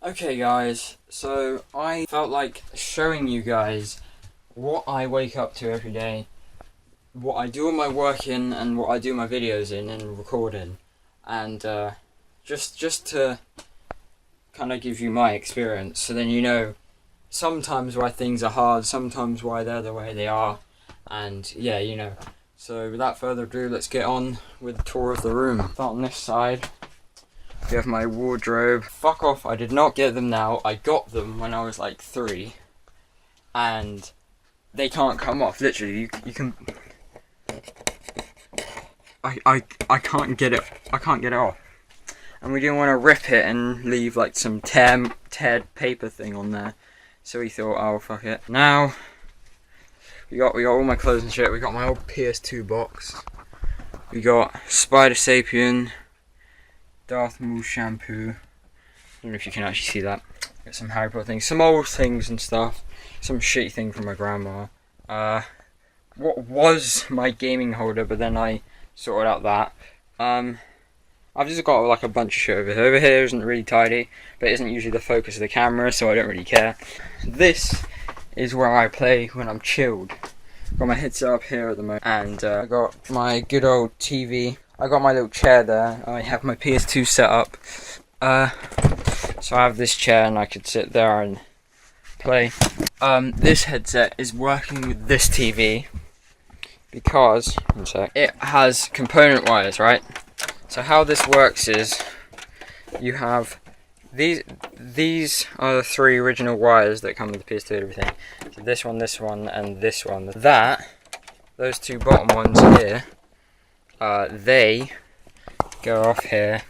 Okay guys, so I felt like showing you guys what I wake up to every day, what I do all my work in and what I do my videos in and recording, and just to kind of give you my experience, so then you know sometimes why things are hard, sometimes why they're the way they are, and yeah, you know. So without further ado, let's get on with the tour of the room. Start on this side. We have my wardrobe. Fuck off, I did not get them now. I got them when I was like 3. And they can't come off, literally. You can... I can't get it. I can't get it off. And we didn't want to rip it and leave like some teared paper thing on there. So we thought, oh fuck it. Now we got all my clothes and shit. We got my old PS2 box. We got Spider Sapien, Darth Maul shampoo. I don't know if you can actually see that. Got some Harry Potter things, some old things and stuff. Some shitty thing from my grandma. What was my gaming holder, but then I sorted out that. I've just got like a bunch of shit over here. Over here isn't really tidy, but it isn't usually the focus of the camera, so I don't really care. This is where I play when I'm chilled. Got my headset up here at the moment, and I got my good old TV. I got my little chair there. I have my PS2 set up. So I have this chair and I could sit there and play. This headset is working with this TV because, one sec, it has component wires, right? So how this works is you have these are the 3 original wires that come with the PS2 and everything. So this one, and this one. Those 2 bottom ones here, they go off here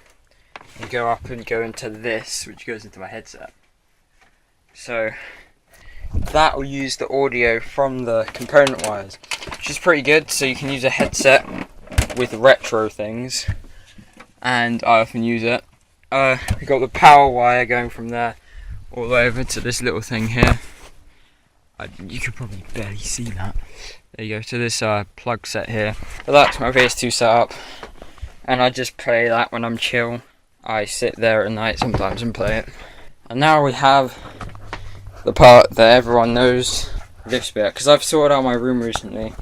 and go up and go into this, which goes into my headset. So that will use the audio from the component wires, which is pretty good. So you can use a headset with retro things, and I often use it. We got the power wire going from there all the way over to this little thing here. You could probably barely see that. There you go, to this plug set here. But that's my PS2 setup, and I just play that when I'm chill. I sit there at night sometimes and play it. And now we have the part that everyone knows, this bit, because I've sorted out my room recently.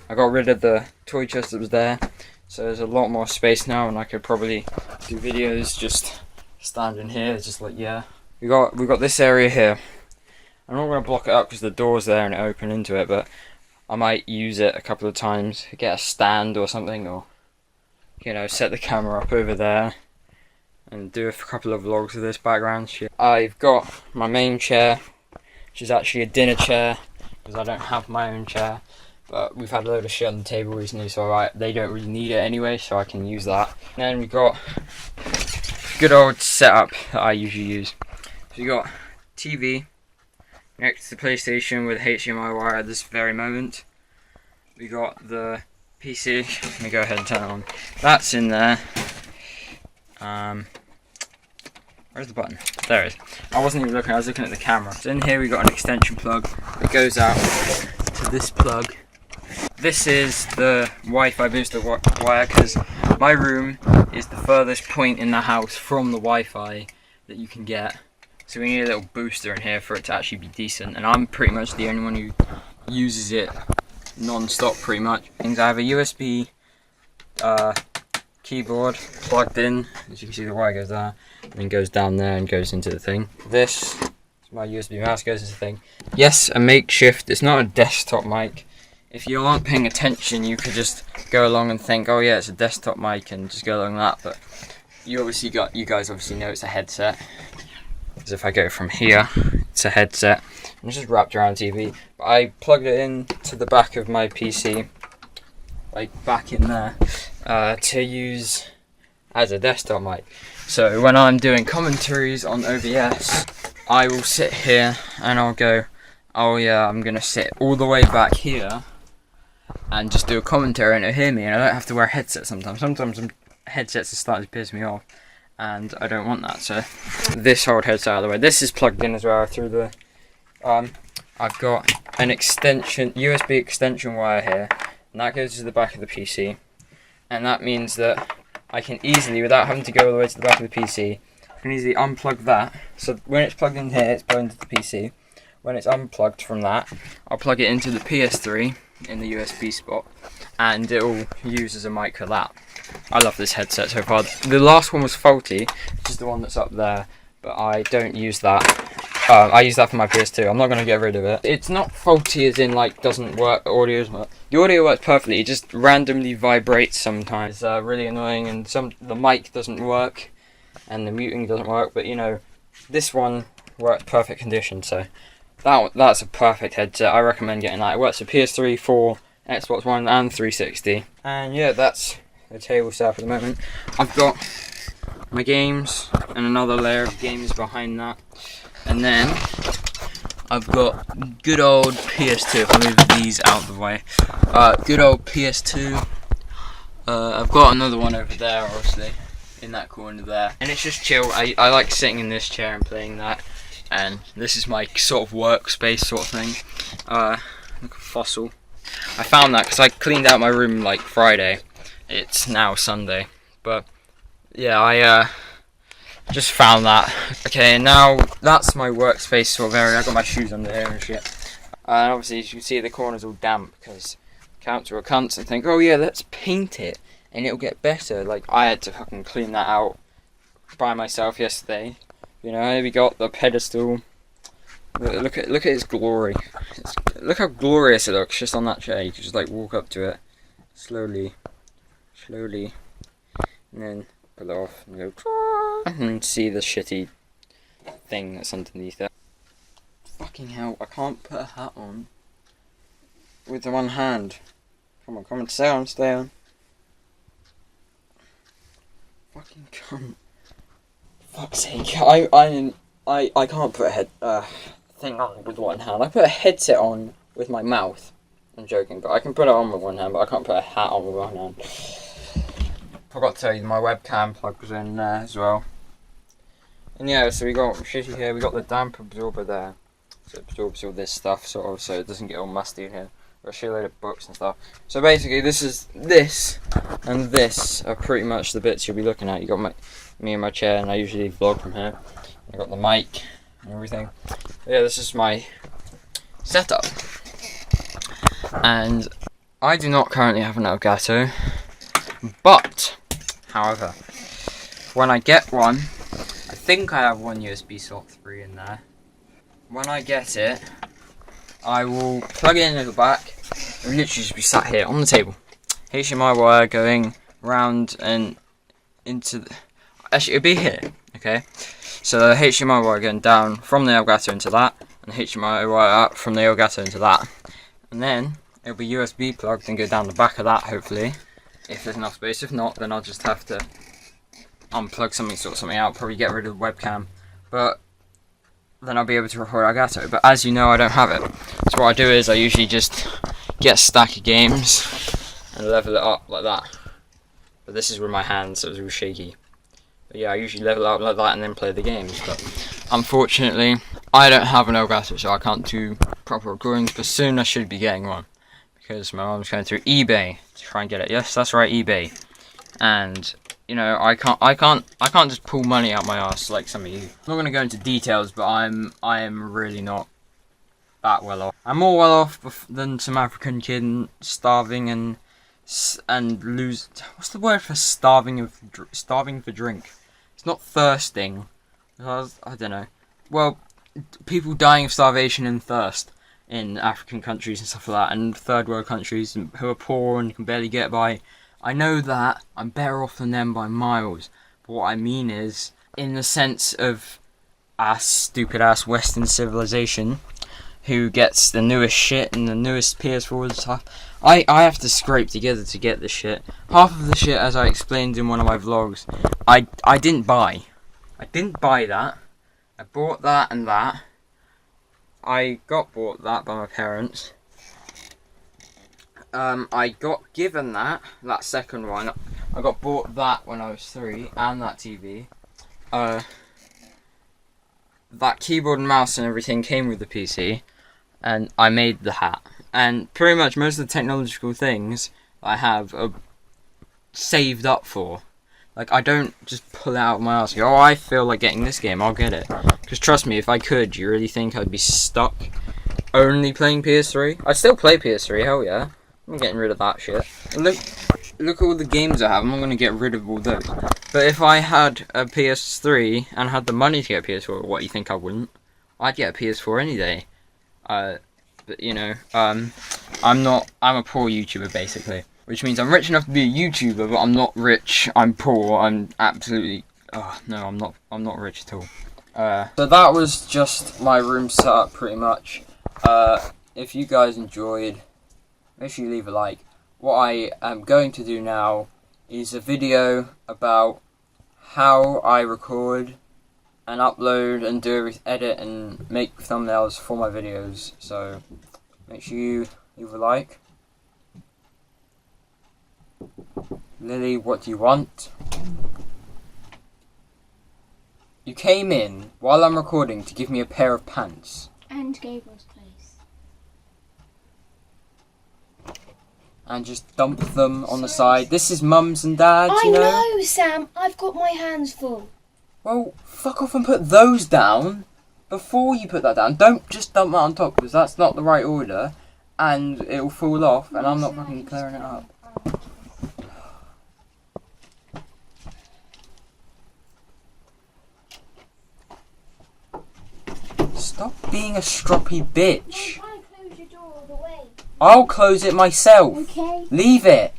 I got rid of the toy chest that was there, so there's a lot more space now, and I could probably do videos just standing here, just like, yeah. We got this area here. I'm not going to block it up because the door's there and it open into it, but I might use it a couple of times, get a stand or something, or, you know, set the camera up over there and do a couple of vlogs of this background shit. I've got my main chair, which is actually a dinner chair because I don't have my own chair, but we've had a load of shit on the table recently, so they don't really need it anyway, so I can use that. And then we got good old setup that I usually use. So you got TV next to the PlayStation with HDMI wire at this very moment. We got the PC. Let me go ahead and turn it on. That's in there. Where's the button? There it is. I wasn't even looking, I was looking at the camera. So in here we got an extension plug that goes out to this plug. This is the Wi-Fi booster wire, because my room is the furthest point in the house from the Wi-Fi that you can get. So we need a little booster in here for it to actually be decent, and I'm pretty much the only one who uses it non-stop pretty much. I have a USB keyboard plugged in, as you can see the wire goes there, and then goes down there and goes into the thing. This is my USB mouse, goes into the thing. Yes, a makeshift, it's not a desktop mic. If you aren't paying attention, you could just go along and think, oh yeah, it's a desktop mic, and just go along that, but you guys obviously know it's a headset. Because if I go from here, it's a headset, and it's just wrapped around TV. But I plugged it in to the back of my PC, like back in there, to use as a desktop mic. So when I'm doing commentaries on OBS, I will sit here and I'll go, oh yeah, I'm gonna sit all the way back here and just do a commentary and it'll hear me, and I don't have to wear a headset sometimes. Sometimes headsets are starting to piss me off, and I don't want that, so this whole headset out of the way. This is plugged in as well through the, I've got an USB extension wire here, and that goes to the back of the PC, and that means that I can easily, without having to go all the way to the back of the PC, can easily unplug that. So when it's plugged in here, it's plugged into the PC. When it's unplugged from that, I'll plug it into the PS3 in the USB spot, and it'll use as a mic for that. I love this headset so far. The last one was faulty, which is the one that's up there, but I don't use that. I use that for my PS2. I'm not going to get rid of it. It's not faulty as in like doesn't work. The audio works perfectly. It just randomly vibrates sometimes. It's really annoying, and the mic doesn't work, and the muting doesn't work. But you know, this one worked perfect condition. So that's a perfect headset. I recommend getting that. It works for PS3, 4, Xbox One, and 360. And yeah, that's the table setup at the moment. I've got my games and another layer of games behind that. And then I've got good old PS2. If I move these out of the way, good old PS2. I've got another one over there, obviously, in that corner there. And it's just chill. I like sitting in this chair and playing that. And this is my sort of workspace sort of thing. Look at Fossil. I found that because I cleaned out my room like Friday. It's now Sunday, but yeah, I just found that. Okay, and now that's my workspace sort of area. I got my shoes under here and shit. And obviously, as you can see, the corner's all damp because counter are cunts and think, oh yeah, let's paint it and it'll get better. Like I had to fucking clean that out by myself yesterday. You know, we got the pedestal. Look at its glory. Look how glorious it looks just on that chair. You can just like walk up to it slowly, and then pull it off and go and see the shitty thing that's underneath it. Fucking hell! I can't put a hat on with the one hand. Come on, stay on. Fucking cunt. Fuck's sake! I can't put a thing on with one hand. I put a headset on with my mouth. I'm joking, but I can put it on with one hand, but I can't put a hat on with one hand. Forgot to tell you, my webcam plugs in there as well. And yeah, so we got shitty here. We got the damp absorber there, so it absorbs all this stuff sort of, so it doesn't get all musty in here. Got a shitload of books and stuff. So basically, this and this are pretty much the bits you'll be looking at. You got me in my chair, and I usually vlog from here. I got the mic and everything. But yeah, this is my setup, and I do not currently have an Elgato, but however, when I get one, I think I have one USB slot 3 in there. When I get it, I will plug it in at the back and literally just be sat here on the table. HDMI wire going round and into the... Actually, it'll be here, okay? So the HDMI wire going down from the Elgato into that, and the HDMI wire up from the Elgato into that. And then it'll be USB plugged and go down the back of that, hopefully, if there's enough space. If not, then I'll just have to unplug something, sort something out, probably get rid of the webcam. But then I'll be able to record Elgato. But as you know, I don't have it. So what I do is I usually just get a stack of games and level it up like that. But this is with my hands, so it's all shaky. But yeah, I usually level it up like that and then play the games. But unfortunately, I don't have an Elgato, so I can't do proper recordings. But soon I should be getting one, because my mom's going through eBay to try and get it. Yes, that's right, eBay. And you know, I can't just pull money out my ass like some of you. I'm not going to go into details, but I am really not that well off. I'm more well off than some African kid starving and lose. What's the word for starving for drink? It's not thirsting. I don't know. Well, people dying of starvation and thirst in African countries and stuff like that, and third world countries who are poor and can barely get by. I know that I'm better off than them by miles, but what I mean is, in the sense of stupid ass Western civilization, who gets the newest shit and the newest PS4 and stuff, I have to scrape together to get the shit. Half of the shit, as I explained in one of my vlogs, I didn't buy. I didn't buy that. I bought that and that. I got bought that by my parents. I got given that second one. I got bought that when I was 3, and that TV. That keyboard and mouse and everything came with the PC, and I made the hat. And pretty much most of the technological things I have are saved up for. Like, I don't just pull it out of my ass and go, oh, I feel like getting this game, I'll get it. Because trust me, if I could, do you really think I'd be stuck only playing PS3? I still play PS3, hell yeah. I'm getting rid of that shit. Look at all the games I have, I'm not going to get rid of all those. But if I had a PS3 and had the money to get a PS4, what, you think I wouldn't? I'd get a PS4 any day. But, you know, I'm a poor YouTuber, basically. Which means I'm rich enough to be a YouTuber, but I'm not rich, I'm poor, I'm absolutely... Oh, no, I'm not rich at all. So that was just my room setup, pretty much. If you guys enjoyed, make sure you leave a like. What I am going to do now is a video about how I record and upload and edit and make thumbnails for my videos. So make sure you leave a like. Lily, what do you want? You came in while I'm recording to give me a pair of pants. And Gabriel's place. And just dump them on the side. This is mums and dads, you know? I know, Sam. I've got my hands full. Well, fuck off and put those down before you put that down. Don't just dump that on top, because that's not the right order. And it'll fall off, and I'm not fucking clearing it up. Stop being a stroppy bitch. I'm trying to close your door all the way. I'll close it myself. Okay. Leave it.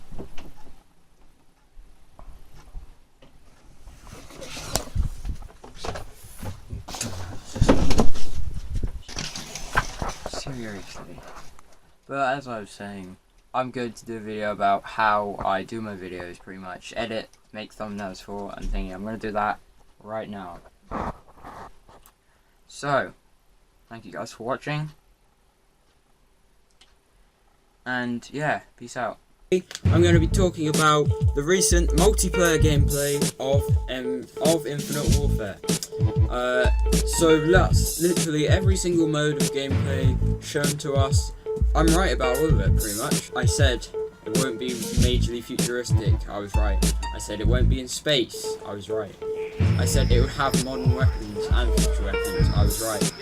Seriously. But as I was saying, I'm going to do a video about how I do my videos, pretty much. Edit, make thumbnails for, and thingy. I'm going to do that right now. So, thank you guys for watching. And yeah, peace out. I'm going to be talking about the recent multiplayer gameplay of Infinite Warfare. So literally every single mode of gameplay shown to us, I'm right about all of it pretty much. I said it won't be majorly futuristic, I was right. I said it won't be in space, I was right. I said it would have modern weapons and future weapons, I was right.